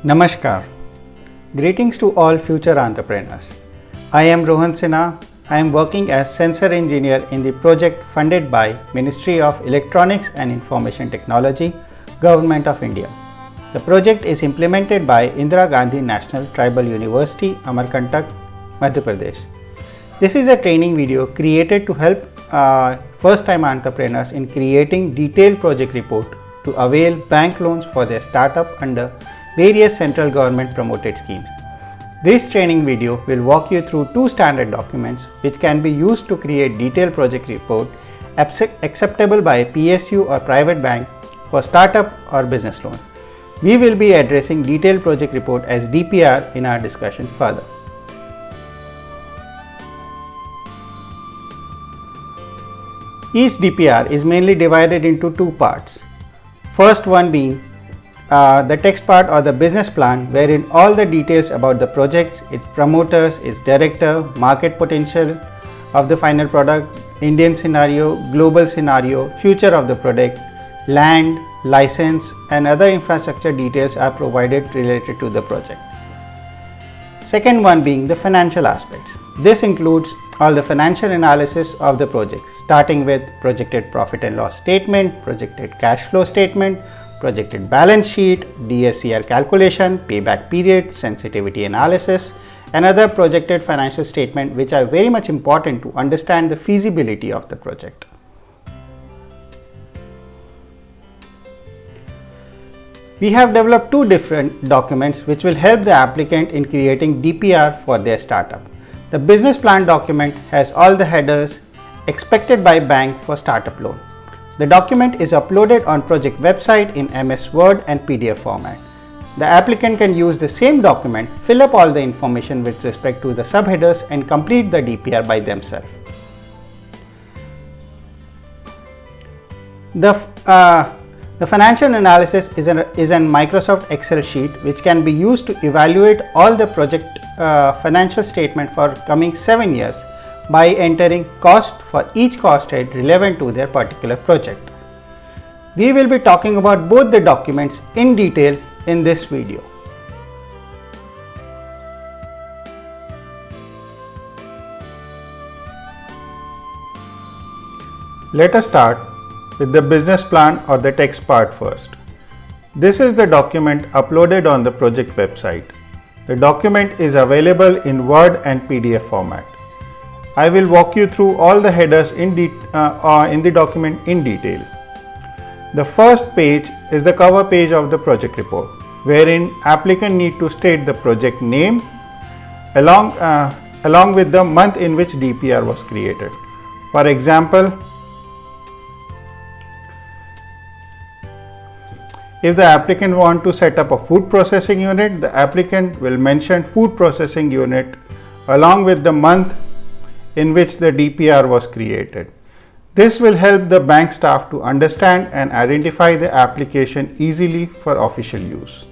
Namaskar. Greetings to all future entrepreneurs. I am Rohan Sinha. I am working as sensor engineer in the project funded by Ministry of Electronics and Information Technology, Government of India. The project is implemented by Indira Gandhi National Tribal University, Amarkantak, Madhya Pradesh. This is a training video created to help first-time entrepreneurs in creating detailed project report to avail bank loans for their startup under various central government promoted schemes. This training video will walk you through two standard documents which can be used to create detailed project report acceptable by a PSU or private bank for startup or business loan. We will be addressing detailed project report as DPR in our discussion further. Each DPR is mainly divided into two parts. First one being the text part or the business plan, wherein all the details about the projects, its promoters, its director, market potential of the final product, Indian scenario, global scenario, future of the product, land, license and other infrastructure details are provided related to the project. Second one being the financial aspects. This includes all the financial analysis of the project, starting with projected profit and loss statement, projected cash flow statement, projected balance sheet, DSCR calculation, payback period, sensitivity analysis, and other projected financial statement which are very much important to understand the feasibility of the project. We have developed two different documents which will help the applicant in creating DPR for their startup. The business plan document has all the headers expected by bank for startup loan. The document is uploaded on project website in MS Word and PDF format. The applicant can use the same document, fill up all the information with respect to the subheaders and complete the DPR by themselves. The financial analysis is a Microsoft Excel sheet which can be used to evaluate all the project financial statement for coming 7 years by entering cost for each cost head relevant to their particular project. We will be talking about both the documents in detail in this video. Let us start with the business plan or the text part first. This is the document uploaded on the project website. The document is available in Word and PDF format. I will walk you through all the headers in the document in detail. The first page is the cover page of the project report, wherein applicant need to state the project name along with the month in which DPR was created. For example, if the applicant want to set up a food processing unit, the applicant will mention food processing unit along with the month in which the DPR was created. This will help the bank staff to understand and identify the application easily for official use.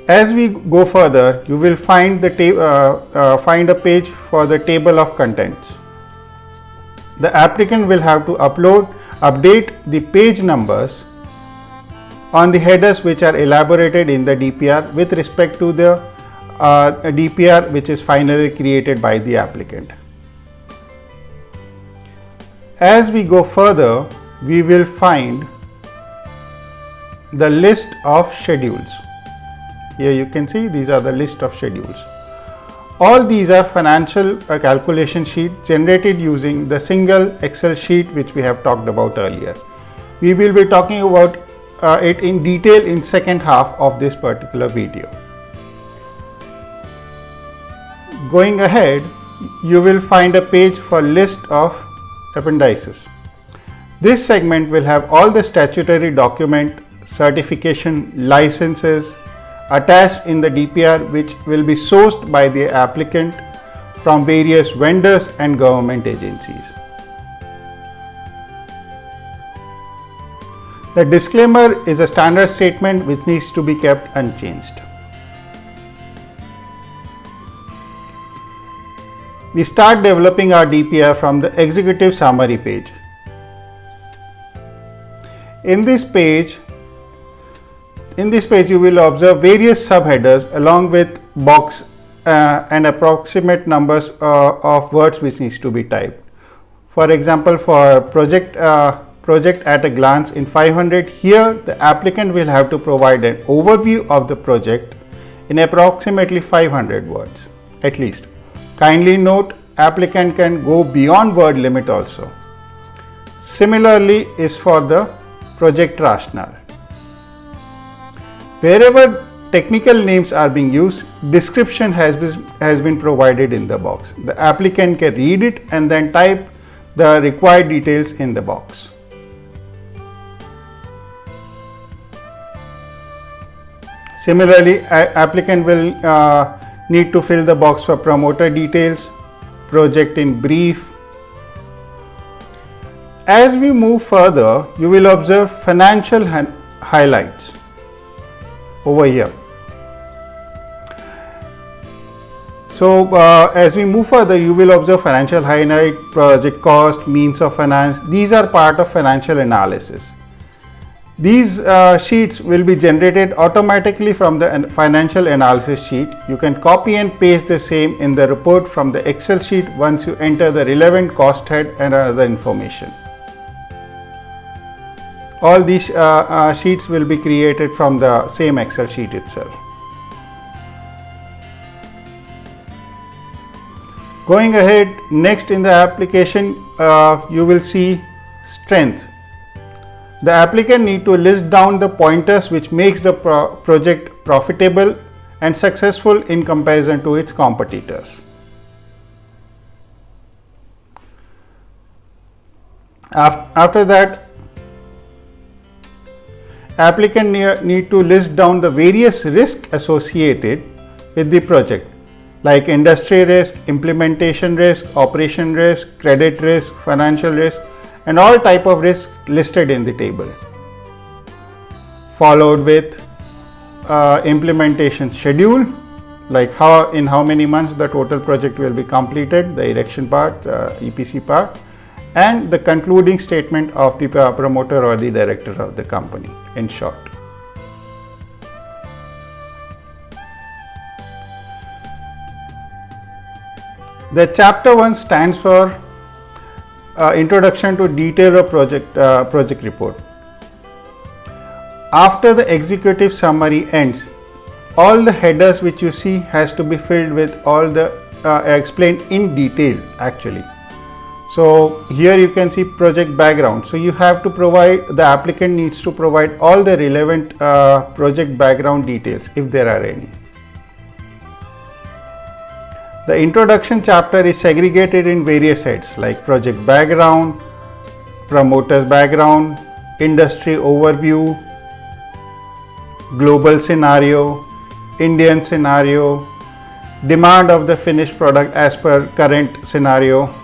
As we go further, you will find a page for the table of contents. The applicant will have to update the page numbers on the headers which are elaborated in the DPR with respect to the DPR which is finally created by the applicant. As we go further, we will find the list of schedules. Here you can see these are the list of schedules. All these are financial calculation sheet generated using the single Excel sheet which we have talked about earlier. We will be talking about it in detail in second half of this particular video. Going ahead, you will find a page for list of appendices. This segment will have all the statutory document, certification, licenses attached in the DPR which will be sourced by the applicant from various vendors and government agencies. The disclaimer is a standard statement which needs to be kept unchanged. We start developing our DPR from the executive summary page. In this page you will observe various subheaders along with box and approximate numbers of words which needs to be typed. For example, for project at a glance in 500, here the applicant will have to provide an overview of the project in approximately 500 words at least. Kindly note, applicant can go beyond word limit also. Similarly is for the project rationale. Wherever technical names are being used, description has been provided in the box. The applicant can read it and then type the required details in the box. Similarly, applicant will need to fill the box for promoter details, project in brief. As we move further, you will observe financial highlights over here. So as we move further, you will observe financial highlight, project cost, means of finance. These are part of financial analysis. These sheets will be generated automatically from the financial analysis sheet. You can copy and paste the same in the report from the Excel sheet once you enter the relevant cost head and other information. All these sheets will be created from the same Excel sheet itself. Going ahead, next in the application, you will see strength. The applicant need to list down the pointers which makes the project profitable and successful in comparison to its competitors. After that, applicant need to list down the various risks associated with the project, like industry risk, implementation risk, operation risk, credit risk, financial risk, and all type of risks listed in the table. Followed with implementation schedule, like in how many months the total project will be completed, the erection part, EPC part, and the concluding statement of the promoter or the director of the company, in short. The chapter 1 stands for Introduction to Detail of Project Report. After the executive summary ends, all the headers which you see has to be filled with all the explained in detail actually. So here you can see project background. So you have to provide, the applicant needs to provide all the relevant project background details if there are any. The introduction chapter is segregated in various heads like project background, promoter's background, industry overview, global scenario, Indian scenario, demand of the finished product as per current scenario,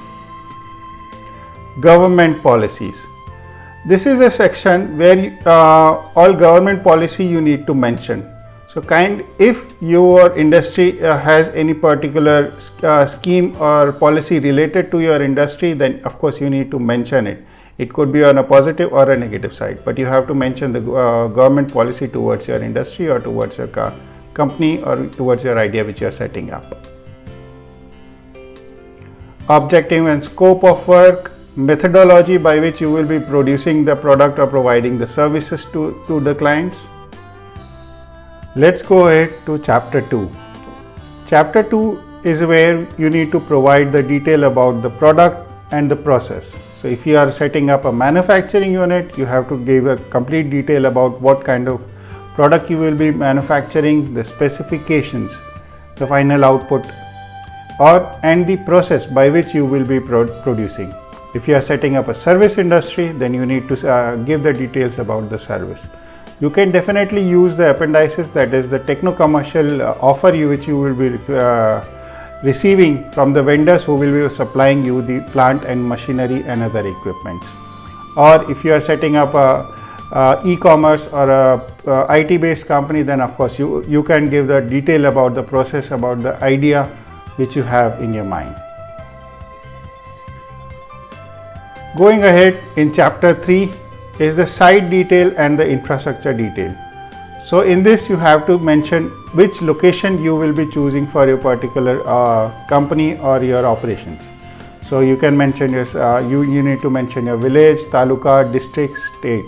government policies. This is a section where all government policy you need to mention. So if your industry has any particular scheme or policy related to your industry, then of course you need to mention it. It could be on a positive or a negative side, but you have to mention the government policy towards your industry or towards your company or towards your idea which you are setting up. Objective and scope of work, methodology by which you will be producing the product or providing the services to the clients. Let's go ahead to chapter 2. Chapter 2 is where you need to provide the detail about the product and the process. So if you are setting up a manufacturing unit, you have to give a complete detail about what kind of product you will be manufacturing, the specifications, the final output, and the process by which you will be producing. If you are setting up a service industry, then you need to give the details about the service. You can definitely use the appendices, that is the techno-commercial offer which you will be receiving from the vendors who will be supplying you the plant and machinery and other equipments. Or if you are setting up a e-commerce or a IT based company, then of course you can give the detail about the process, about the idea which you have in your mind. Going ahead, in chapter 3 is the site detail and the infrastructure detail. So in this you have to mention which location you will be choosing for your particular company or your operations. So you can mention your, you need to mention your village, taluka, district, state.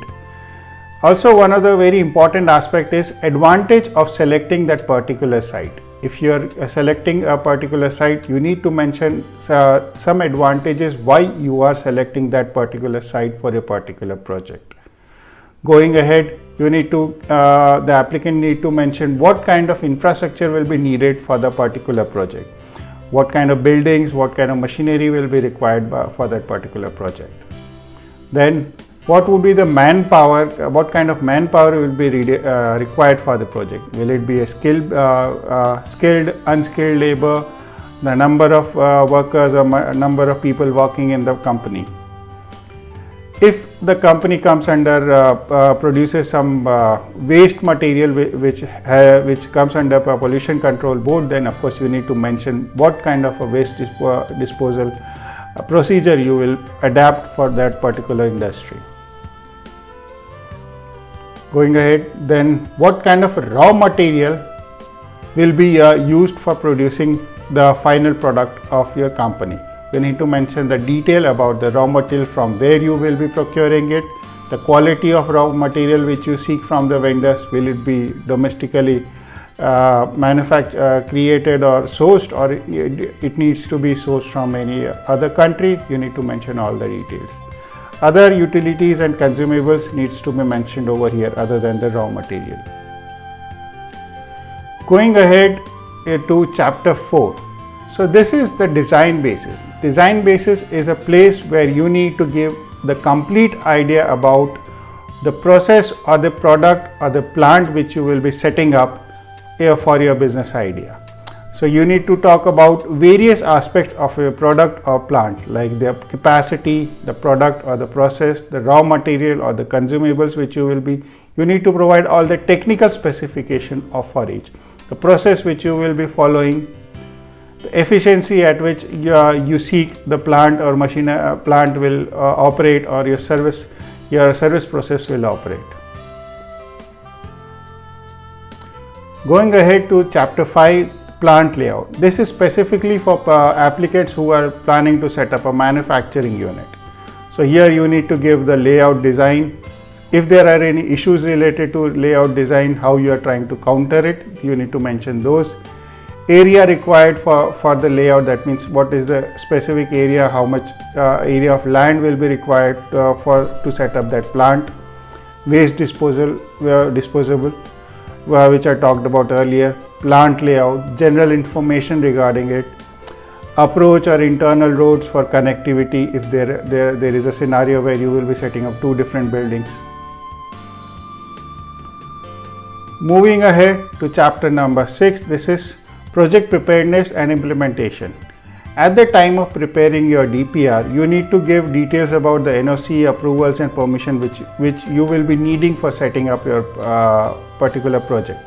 Also, one other very important aspect is advantage of selecting that particular site. If you are selecting a particular site, you need to mention some advantages why you are selecting that particular site for a particular project. Going ahead, you need to, the applicant need to mention what kind of infrastructure will be needed for the particular project. What kind of buildings, what kind of machinery will be required for that particular project. Then what would be the manpower, what kind of manpower will be required for the project. Will it be a skilled, unskilled labor, the number of workers or number of people working in the company. If the company comes under, produces some waste material which comes under pollution control board, then of course you need to mention what kind of a waste disposal procedure you will adapt for that particular industry. Going ahead, then what kind of raw material will be used for producing the final product of your company. You need to mention the detail about the raw material, from where you will be procuring it, the quality of raw material which you seek from the vendors. Will it be domestically created or sourced, or it needs to be sourced from any other country? You need to mention all the details. Other utilities and consumables needs to be mentioned over here other than the raw material. Going ahead to chapter 4. So this is the design basis. Design basis is a place where you need to give the complete idea about the process or the product or the plant which you will be setting up for your business idea. So you need to talk about various aspects of your product or plant, like the capacity, the product or the process, the raw material or the consumables which you will be. You need to provide all the technical specification of for each. The process which you will be following, the efficiency at which you seek the plant or machine plant will operate, or your service process will operate. Going ahead to chapter 5, plant layout. This is specifically for applicants who are planning to set up a manufacturing unit. So here you need to give the layout design. If there are any issues related to layout design, how you are trying to counter it, you need to mention those. Area required for the layout, that means what is the specific area, how much area of land will be required to set up that plant. Waste disposable, which I talked about earlier. Plant layout, general information regarding it. Approach or internal roads for connectivity if there is a scenario where you will be setting up two different buildings. Moving ahead to chapter number 6, this is project preparedness and implementation. At the time of preparing your DPR, you need to give details about the NOC approvals and permission which you will be needing for setting up your particular project.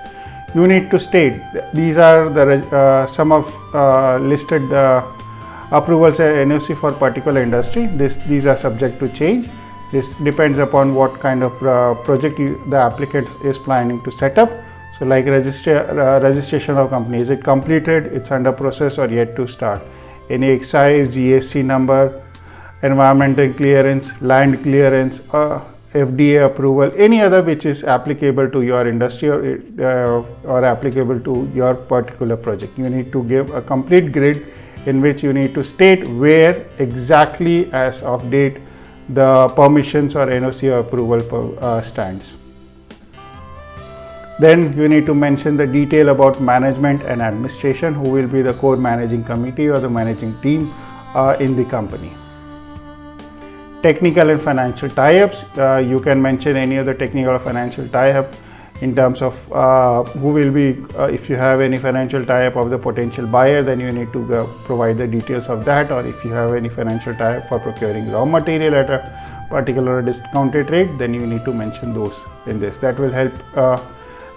You need to state these are the some of listed approvals and NOC for particular industry. These are subject to change. This depends upon what kind of project the applicant is planning to set up. So like registration of company, is it completed, it's under process or yet to start? Any excise, GST number, environmental clearance, land clearance, FDA approval, any other which is applicable to your industry or applicable to your particular project. You need to give a complete grid in which you need to state where exactly as of date the permissions or NOC or approval stands. Then you need to mention the detail about management and administration, who will be the core managing committee or the managing team in the company. Technical and financial tie-ups, you can mention any other technical or financial tie-up in terms of who will be, if you have any financial tie-up of the potential buyer, then you need to provide the details of that, or if you have any financial tie-up for procuring raw material at a particular discounted rate, then you need to mention those in this. That will help,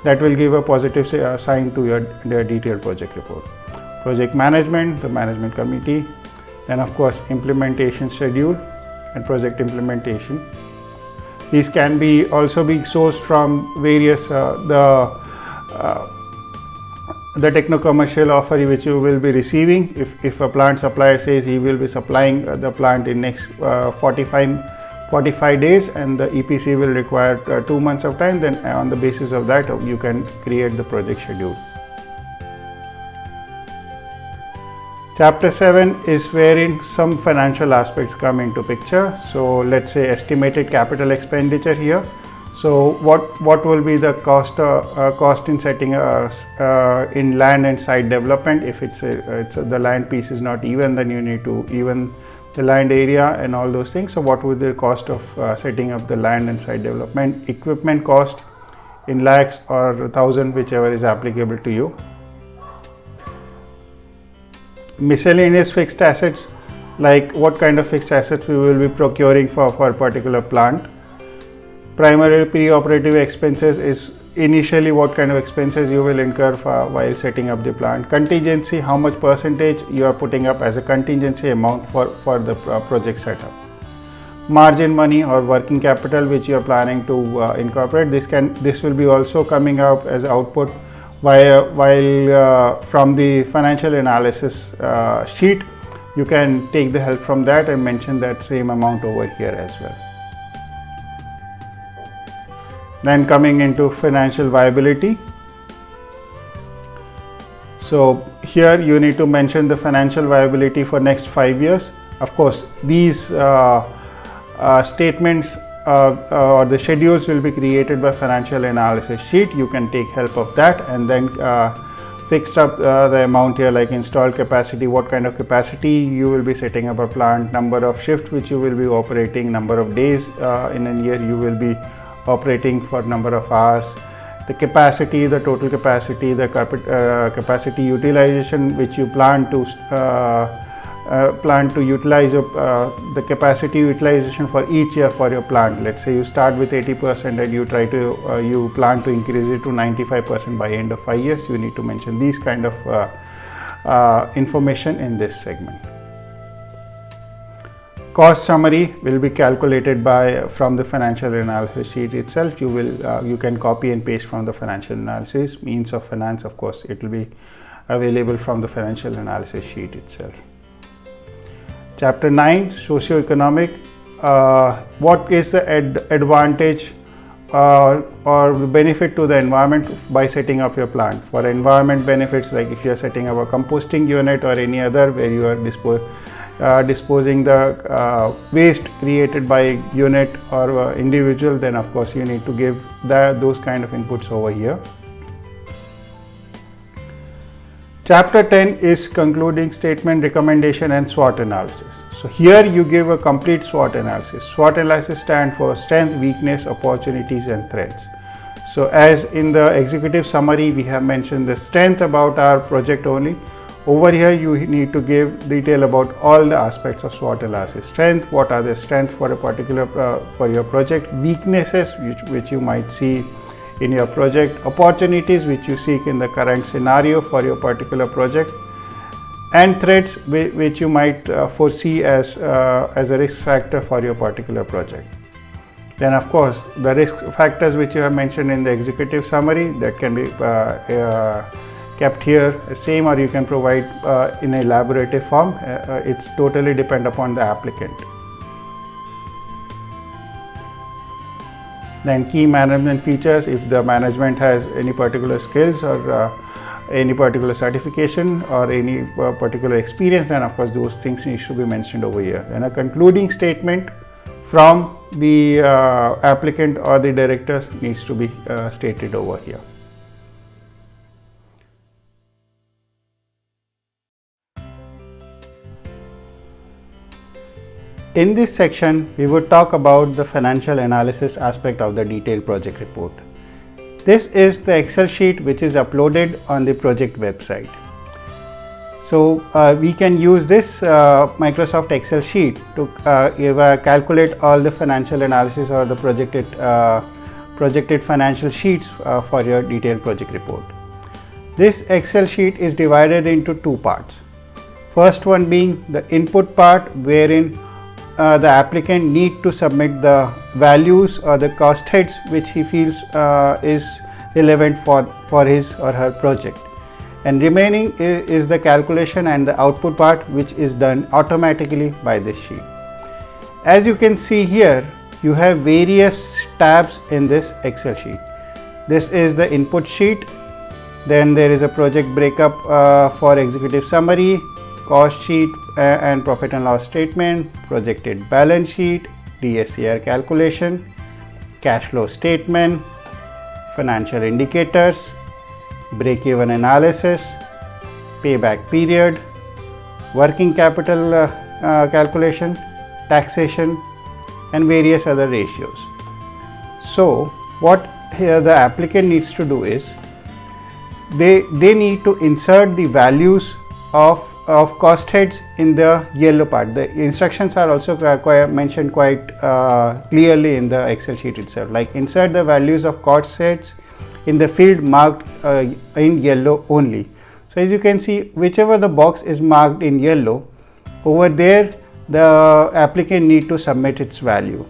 that will give a positive sign to your detailed project report. Project management, the management committee, then of course implementation schedule and project implementation. These can be also be sourced from various the techno-commercial offer which you will be receiving. If a plant supplier says he will be supplying the plant in next 45 days and the EPC will require 2 months of time, then on the basis of that you can create the project schedule. Chapter 7 is wherein some financial aspects come into picture. So let's say estimated capital expenditure here. So what will be the cost in setting in land and site development? If the land piece is not even, then you need to even the land area and all those things. So what would be the cost of setting up the land and site development? Equipment cost in lakhs or 1,000, whichever is applicable to you. Miscellaneous fixed assets, like what kind of fixed assets we will be procuring for a particular plant. Primary pre-operative expenses is initially what kind of expenses you will incur while setting up the plant. Contingency, how much percentage you are putting up as a contingency amount for the project setup. Margin money or working capital which you are planning to incorporate. This will be also coming up as output while from the financial analysis sheet. You can take the help from that and mention that same amount over here as well. Then coming into financial viability. So here you need to mention the financial viability for next 5 years. Of course, these statements or the schedules will be created by financial analysis sheet. You can take help of that and then fixed up the amount here, like installed capacity, what kind of capacity you will be setting up a plant, number of shifts which you will be operating, number of days in a year you will be operating for number of hours, the capacity, the total capacity, the capacity utilization which you plan to utilize the capacity utilization for each year for your plant. Let's say you start with 80% and you try to you plan to increase it to 95% by end of 5 years. You need to mention these kind of information in this segment. Cost summary will be calculated from the financial analysis sheet itself. You can copy and paste from the financial analysis. Means of finance, of course, it will be available from the financial analysis sheet itself. Chapter 9, Socioeconomic. What is the advantage or benefit to the environment by setting up your plant? For environment benefits, like if you are setting up a composting unit or any other where you are disposing the waste created by unit or individual, then of course you need to give those kind of inputs over here. Chapter 10 is concluding statement, recommendation and SWOT analysis. So here you give a complete SWOT analysis. SWOT analysis stands for strength, weakness, opportunities and threats. So as in the executive summary we have mentioned the strength about our project only. Over here you need to give detail about all the aspects of SWOT analysis. Strength, what are the strengths for a particular for your project, weaknesses which you might see in your project, opportunities which you seek in the current scenario for your particular project, and threats which you might foresee as a risk factor for your particular project. Then of course the risk factors which you have mentioned in the executive summary, that can be kept here same, or you can provide in a elaborative form. It's totally depend upon the applicant. Then key management features, if the management has any particular skills or any particular certification or any particular experience, then of course those things need to be mentioned over here. Then a concluding statement from the applicant or the directors needs to be stated over here. In this section, we would talk about the financial analysis aspect of the detailed project report. This is the Excel sheet which is uploaded on the project website. So we can use this Microsoft Excel sheet to calculate all the financial analysis or the projected financial sheets for your detailed project report. This Excel sheet is divided into two parts. First one being the input part, wherein the applicant need to submit the values or the cost heads which he feels is relevant for his or her project, and remaining is the calculation and the output part, which is done automatically by this sheet. As you can see here, you have various tabs in this Excel sheet. This is the input sheet, then there is a project breakup for executive summary, cost sheet and profit and loss statement, projected balance sheet, DSCR calculation, cash flow statement, financial indicators, break-even analysis, payback period, working capital calculation, taxation, and various other ratios. So what here the applicant needs to do is they need to insert the values of cost heads in the yellow part. The instructions are also mentioned quite clearly in the Excel sheet itself, like insert the values of cost heads in the field marked in yellow only. So as you can see, whichever the box is marked in yellow, over there the applicant need to submit its value.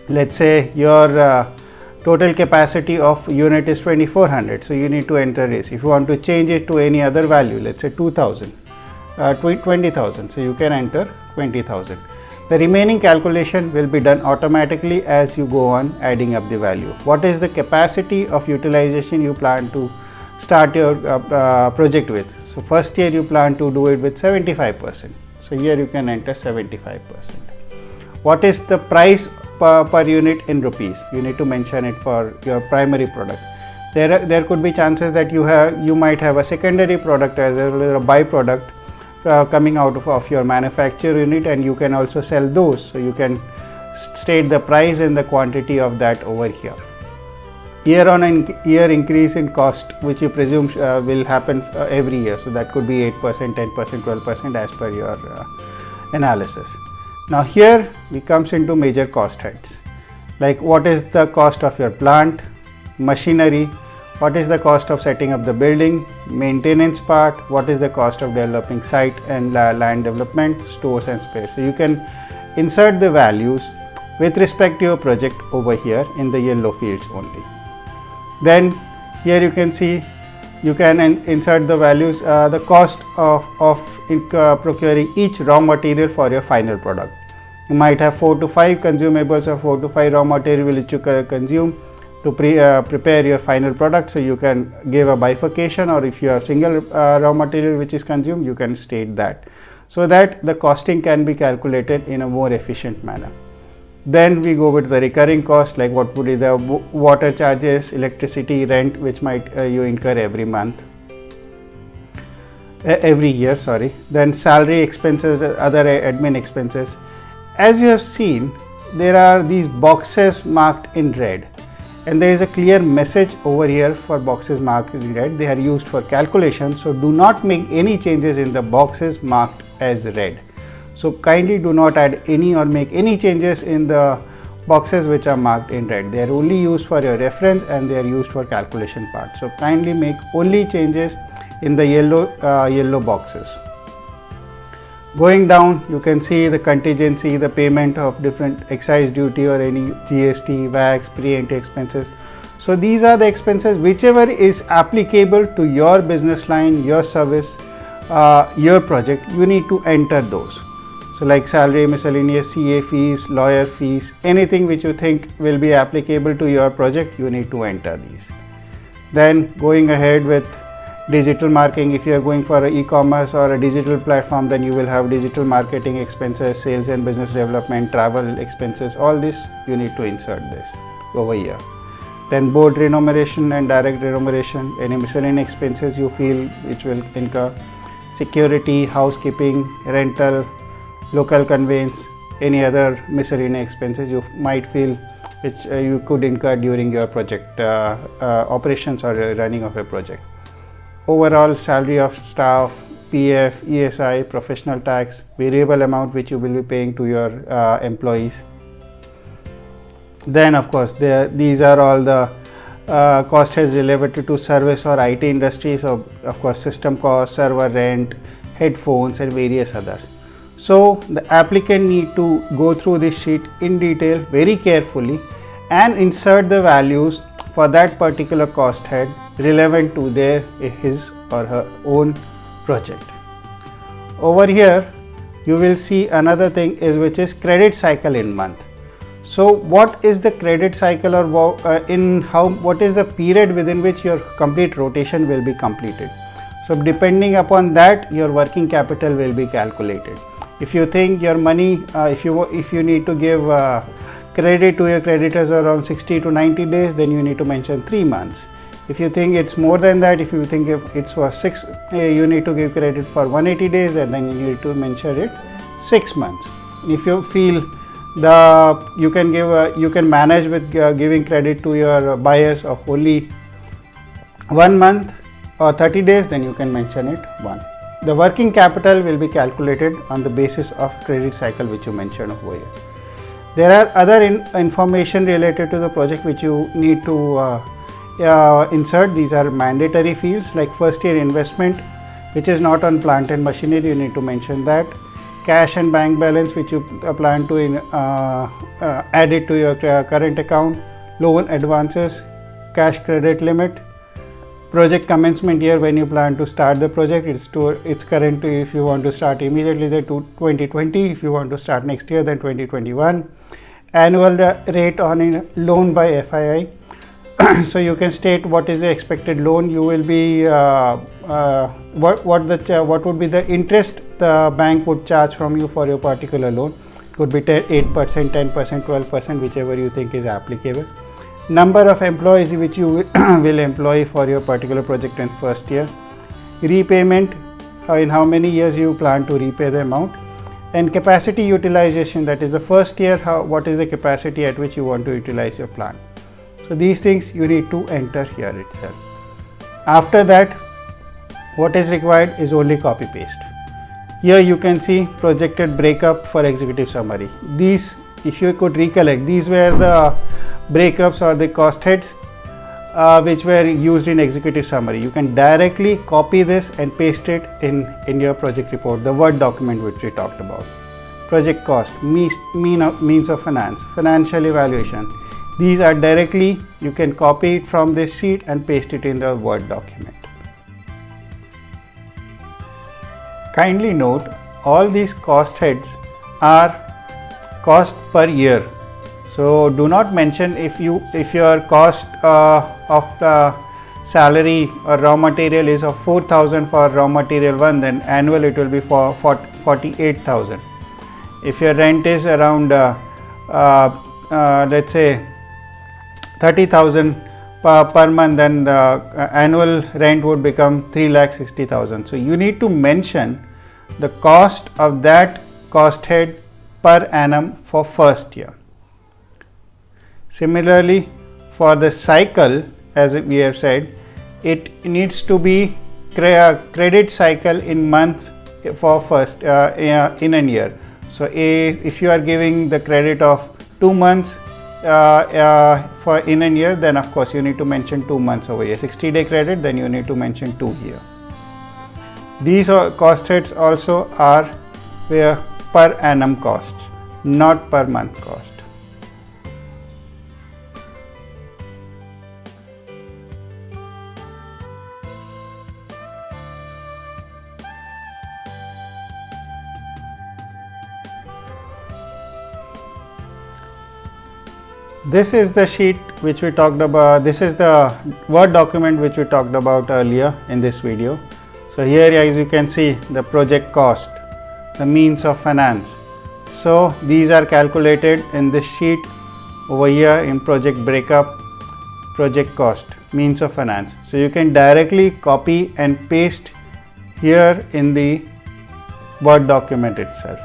Let's say your total capacity of unit is 2400, so you need to enter this. If you want to change it to any other value, let's say 2000, 20,000, so you can enter 20,000. The remaining calculation will be done automatically as you go on adding up the value. What is the capacity of utilization you plan to start your project with? So first year you plan to do it with 75%. So here you can enter 75%. What is the price per unit in rupees? You need to mention it for your primary product. There could be chances that you might have a secondary product as well as a byproduct coming out of your manufacture unit, and you can also sell those. So you can state the price and the quantity of that over here. Year on year increase in cost, which you presume will happen every year. So that could be 8%, 10%, 12% as per your analysis. Now here we comes into major cost heads, like what is the cost of your plant, machinery, what is the cost of setting up the building, maintenance part, what is the cost of developing site and land development, stores and space. So you can insert the values with respect to your project over here in the yellow fields only. Then here you can see you can insert the values, the cost of procuring each raw material for your final product. You might have 4 to 5 consumables or 4 to 5 raw material which you consume to prepare your final product. So you can give a bifurcation, or if you have single raw material which is consumed, you can state that, so that the costing can be calculated in a more efficient manner. Then we go with the recurring cost, like what would be the water charges, electricity, rent, which might you incur every month, every year, sorry. Then salary expenses, other admin expenses. As you have seen, there are these boxes marked in red, and there is a clear message over here for boxes marked in red. They are used for calculation, so do not make any changes in the boxes marked as red. So kindly do not add any or make any changes in the boxes which are marked in red. They are only used for your reference and they are used for calculation part. So kindly make only changes in the yellow boxes. Going down, you can see the contingency, the payment of different excise duty or any GST, VAT, pre-entry expenses. So these are the expenses whichever is applicable to your business line, your service, your project. You need to enter those. So like salary, miscellaneous, CA fees, lawyer fees, anything which you think will be applicable to your project, you need to enter these. Then going ahead with digital marketing, if you are going for an e-commerce or a digital platform, then you will have digital marketing expenses, sales and business development, travel expenses, all this you need to insert this over here. Then board remuneration and direct remuneration, any miscellaneous expenses you feel which will incur, security, housekeeping, rental, local conveyance, any other miscellaneous expenses you might feel which you could incur during your project operations or running of a project. Overall salary of staff, PF, ESI, professional tax, variable amount which you will be paying to your employees. Then of course these are all the cost heads related to service or IT industry. So of course system cost, server rent, headphones and various others. So the applicant need to go through this sheet in detail very carefully and insert the values for that particular cost head relevant to his or her own project. Over here you will see another thing which is credit cycle in month. So what is the credit cycle, or what is the period within which your complete rotation will be completed? So depending upon that, your working capital will be calculated. If you think your money, if you need to give credit to your creditors around 60 to 90 days, then you need to mention 3 months. If you think it's more than that, if you think if it's for you need to give credit for 180 days, and then you need to mention it 6 months. If you feel you can manage with giving credit to your buyers of only 1 month or 30 days, then you can mention it 1. The working capital will be calculated on the basis of credit cycle which you mentioned over here. There are other information related to the project which you need to insert. These are mandatory fields, like first year investment which is not on plant and machinery, you need to mention that. Cash and bank balance which you plan to add it to your current account. Loan advances, cash credit limit. Project commencement year, when you plan to start the project, it's current to, if you want to start immediately, then to 2020. If you want to start next year, then 2021. Annual rate on a loan by FII. So you can state what is the expected loan you will be, what would be the interest the bank would charge from you for your particular loan. Could be 8%, 10%, 12%, whichever you think is applicable. Number of employees which you will employ for your particular project in first year. Repayment, in how many years you plan to repay the amount. And capacity utilization, that is the first year, what is the capacity at which you want to utilize your plant. So these things you need to enter here itself. After that, what is required is only copy paste. Here you can see projected breakup for executive summary. These, if you could recollect, these were the breakups or the cost heads which were used in executive summary. You can directly copy this and paste it in your project report, the Word document which we talked about. Project cost, means of finance, financial evaluation. These are directly, you can copy it from this sheet and paste it in the Word document. Kindly note, all these cost heads are cost per year. So do not mention if your cost of salary or raw material is of 4,000 for raw material 1, then annual it will be for 48,000. If your rent is around let's say 30,000 per month, then the annual rent would become 3,60,000. So you need to mention the cost of that cost head per annum for first year. Similarly, for the cycle, as we have said, it needs to be credit cycle in months for first in a year. So if you are giving the credit of 2 months for in a year, then of course you need to mention 2 months over here. 60-day credit, then you need to mention 2 here. These cost heads also are where per annum costs, not per month cost. This is the sheet which we talked about. This is the Word document which we talked about earlier in this video. So here, as you can see, the project cost, the means of finance. So these are calculated in this sheet over here in project breakup, project cost, means of finance. So you can directly copy and paste here in the Word document itself.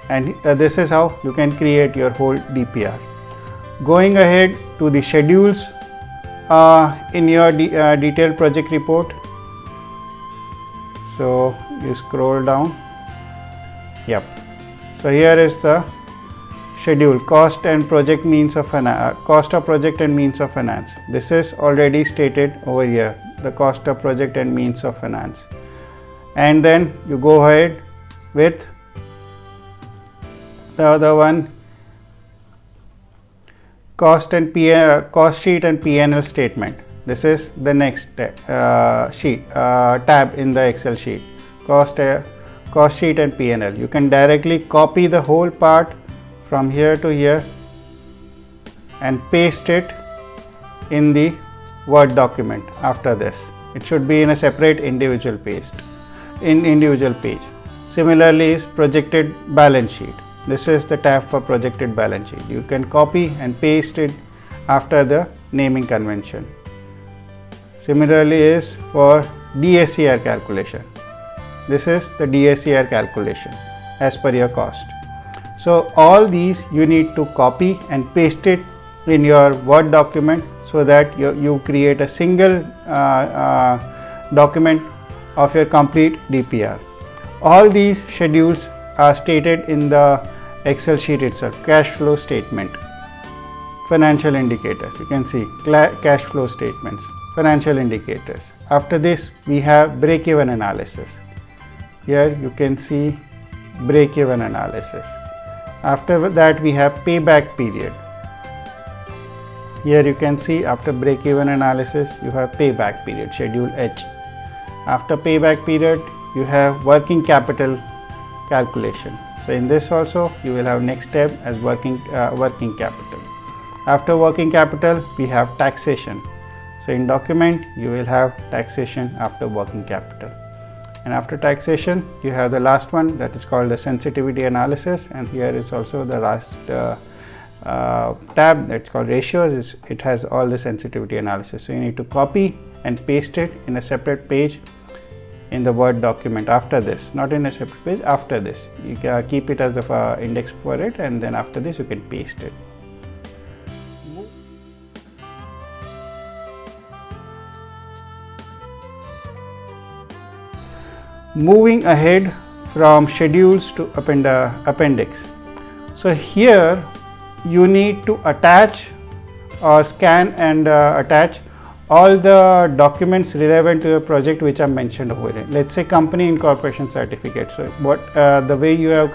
And this is how you can create your whole DPR. Going ahead to the schedules in your detailed project report. So you scroll down. Yep. So here is the schedule, cost and project means of finance, cost of project and means of finance. This is already stated over here, the cost of project and means of finance. And then you go ahead with the other one, cost sheet and P&L statement. This is the next tab in the Excel sheet. Cost sheet and P&L. You can directly copy the whole part from here to here and paste it in the Word document. After this, it should be in a separate individual page. Similarly is projected balance sheet. This is the tab for projected balance sheet. You can copy and paste it after the naming convention. Similarly is for DSCR calculation. This is the DSCR calculation as per your cost. So all these you need to copy and paste it in your Word document so that you create a single document of your complete DPR. All these schedules are stated in the Excel sheet itself. Cash flow statement, financial indicators. You can see cash flow statements, financial indicators. After this, we have break-even analysis. Here you can see break-even analysis. After that, we have payback period. Here you can see after break-even analysis, you have payback period, schedule H. After payback period, you have working capital calculation. So in this also, you will have next step as working capital. After working capital, we have taxation. So in document, you will have taxation after working capital. And after taxation, you have the last one, that is called the sensitivity analysis, and here is also the last tab that's called ratios. It has all the sensitivity analysis. So you need to copy and paste it in a separate page in the Word document. After this, not in a separate page, after this you can keep it as the index for it, and then after this you can paste it. Moving ahead from schedules to appendix. So here you need to attach or scan and attach all the documents relevant to your project which are mentioned over here. Let's say company incorporation certificate. So what the way you have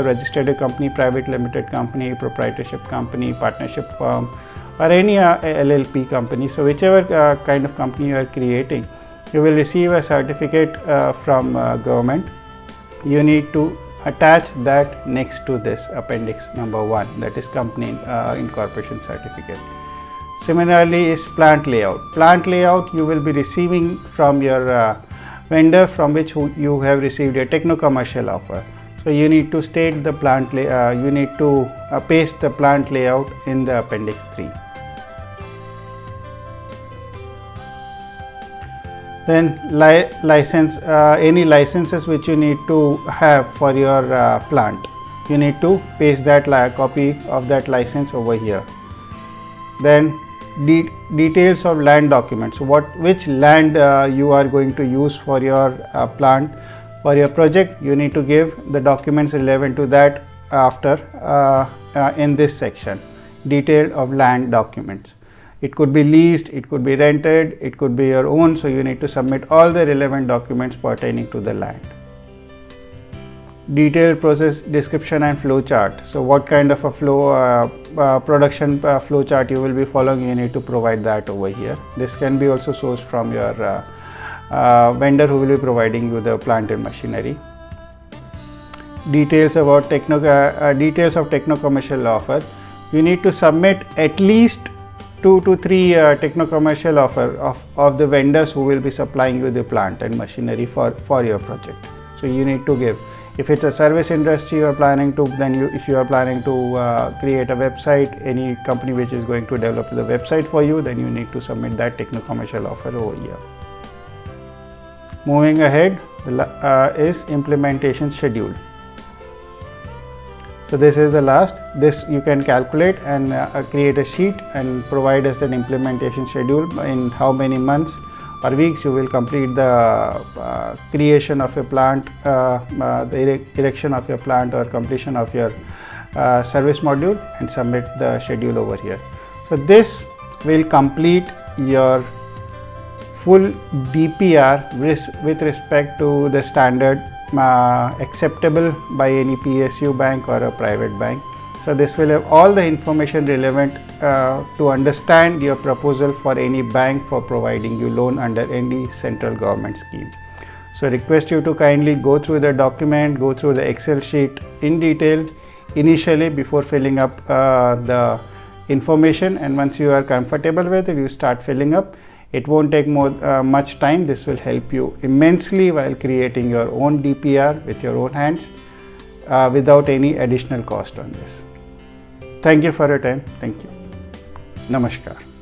registered a company, private limited company, proprietorship company, partnership firm, or any LLP company. So whichever kind of company you are creating, you will receive a certificate from government. You need to attach that next to this appendix number 1, that is company incorporation certificate. Similarly is plant layout. Plant layout you will be receiving from your vendor from which you have received a techno-commercial offer. So you need to state the plant you need to paste the plant layout in the appendix 3. Then license, any licenses which you need to have for your plant, you need to paste that copy of that license over here. Then details of land documents, which land you are going to use for your plant, for your project. You need to give the documents relevant to that after in this section, detail of land documents. It could be leased, it could be rented, it could be your own, so you need to submit all the relevant documents pertaining to the land. Detailed process description and flow chart. So what kind of a flow production flow chart you will be following, you need to provide that over here. This can be also sourced from your vendor who will be providing you the plant and machinery. Details about details of techno-commercial offer. You need to submit at least 2 to 3 techno-commercial offer of the vendors who will be supplying you the plant and machinery for your project. So you need to give. If it's a service industry you are planning to, then if you are planning to create a website, any company which is going to develop the website for you, then you need to submit that techno-commercial offer over here. Moving ahead is implementation schedule. So this is the last. This you can calculate and create a sheet and provide us an implementation schedule in how many months or weeks you will complete the creation of a plant, the erection of your plant or completion of your service module, and submit the schedule over here. So this will complete your full DPR with respect to the standard acceptable by any PSU bank or a private bank. So this will have all the information relevant to understand your proposal for any bank for providing you loan under any central government scheme. So request you to kindly go through the document, go through the Excel sheet in detail initially before filling up the information, and once you are comfortable with it, you start filling up. It won't take much time. This will help you immensely while creating your own DPR with your own hands without any additional cost on this. Thank you for your time. Thank you. Namaskar.